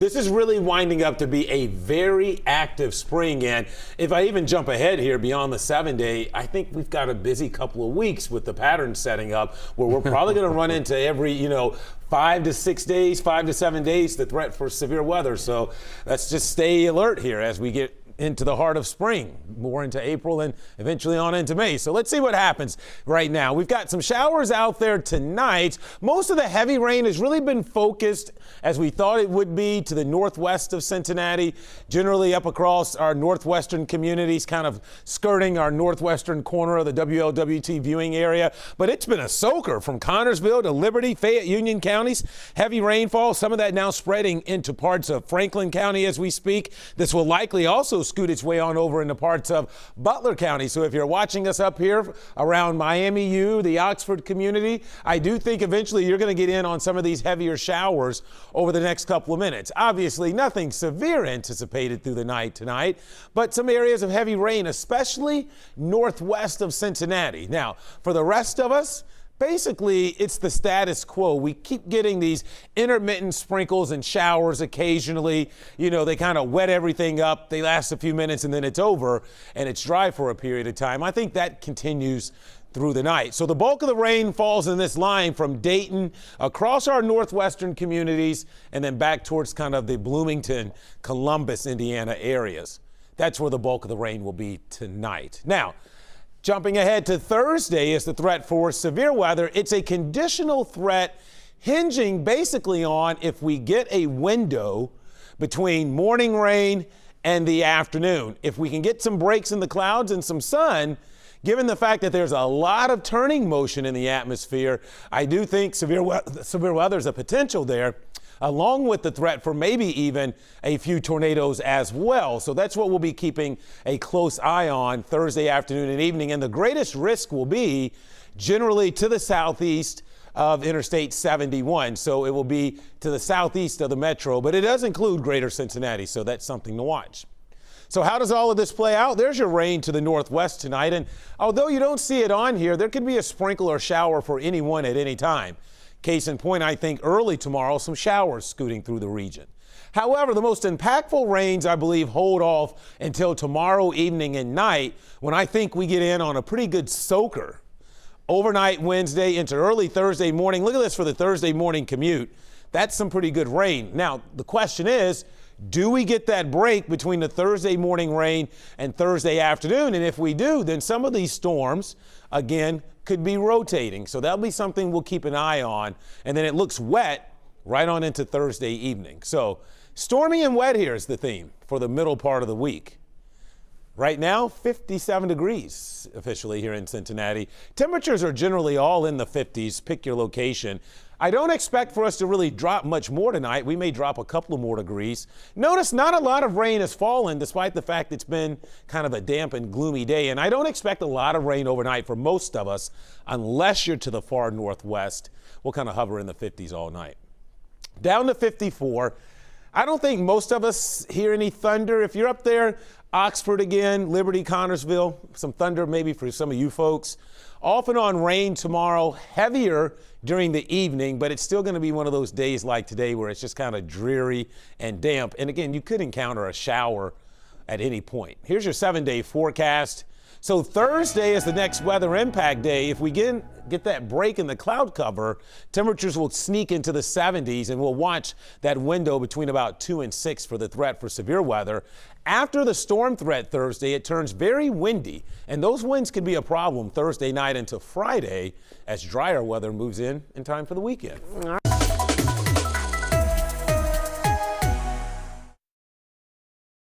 This is really winding up to be a very active spring, and if I even jump ahead here beyond the 7-day, I think we've got a busy couple of weeks with the pattern setting up where we're probably going to run into every, 5 to 6 days, 5 to 7 days, the threat for severe weather. So let's just stay alert here as we get into the heart of spring, more into April and eventually on into May. So let's see what happens right now. We've got some showers out there tonight. Most of the heavy rain has really been focused, as we thought it would be, to the northwest of Cincinnati, generally up across our northwestern communities, kind of skirting our northwestern corner of the WLWT viewing area. But it's been a soaker from Connersville to Liberty, Fayette, Union counties. Heavy rainfall, some of that now spreading into parts of Franklin County as we speak. This will likely also scoot its way on over into parts of Butler County. So if you're watching us up here around Miami U, the Oxford community, I do think eventually you're going to get in on some of these heavier showers over the next couple of minutes. Obviously, nothing severe anticipated through the night tonight, but some areas of heavy rain, especially northwest of Cincinnati. Now, for the rest of us, basically, it's the status quo. We keep getting these intermittent sprinkles and showers occasionally. They kind of wet everything up. They last a few minutes and then it's over and it's dry for a period of time. I think that continues through the night. So the bulk of the rain falls in this line from Dayton across our northwestern communities and then back towards kind of the Bloomington, Columbus, Indiana areas. That's where the bulk of the rain will be tonight. Now, jumping ahead to Thursday is the threat for severe weather. It's a conditional threat hinging basically on if we get a window between morning rain and the afternoon. If we can get some breaks in the clouds and some sun, given the fact that there's a lot of turning motion in the atmosphere, I do think severe weather is a potential there, along with the threat for maybe even a few tornadoes as well. So that's what we'll be keeping a close eye on Thursday afternoon and evening. And the greatest risk will be generally to the southeast of Interstate 71. So it will be to the southeast of the metro, but it does include greater Cincinnati. So that's something to watch. So how does all of this play out? There's your rain to the northwest tonight. And although you don't see it on here, there could be a sprinkle or shower for anyone at any time. Case in point, I think early tomorrow, some showers scooting through the region. However, the most impactful rains, I believe, hold off until tomorrow evening and night, when I think we get in on a pretty good soaker. Overnight Wednesday into early Thursday morning. Look at this for the Thursday morning commute. That's some pretty good rain. Now, the question is, do we get that break between the Thursday morning rain and Thursday afternoon? And if we do, then some of these storms, again, could be rotating. So that'll be something we'll keep an eye on. And then it looks wet right on into Thursday evening. So stormy and wet here is the theme for the middle part of the week. Right now, 57 degrees officially here in Cincinnati. Temperatures are generally all in the 50s. Pick your location. I don't expect for us to really drop much more tonight. We may drop a couple of more degrees. Notice not a lot of rain has fallen, despite the fact it's been kind of a damp and gloomy day. And I don't expect a lot of rain overnight for most of us, unless you're to the far northwest. We'll kind of hover in the 50s all night. Down to 54. I don't think most of us hear any thunder. If you're up there, Oxford again, Liberty, Connersville, some thunder maybe for some of you folks. Off and on rain tomorrow, heavier during the evening, but it's still going to be one of those days like today where it's just kind of dreary and damp. And again, you could encounter a shower at any point. Here's your 7-day forecast. So Thursday is the next weather impact day. If we get that break in the cloud cover, temperatures will sneak into the 70s, and we'll watch that window between about 2 and 6 for the threat for severe weather. After the storm threat Thursday, it turns very windy, and those winds could be a problem Thursday night into Friday as drier weather moves in time for the weekend. All right.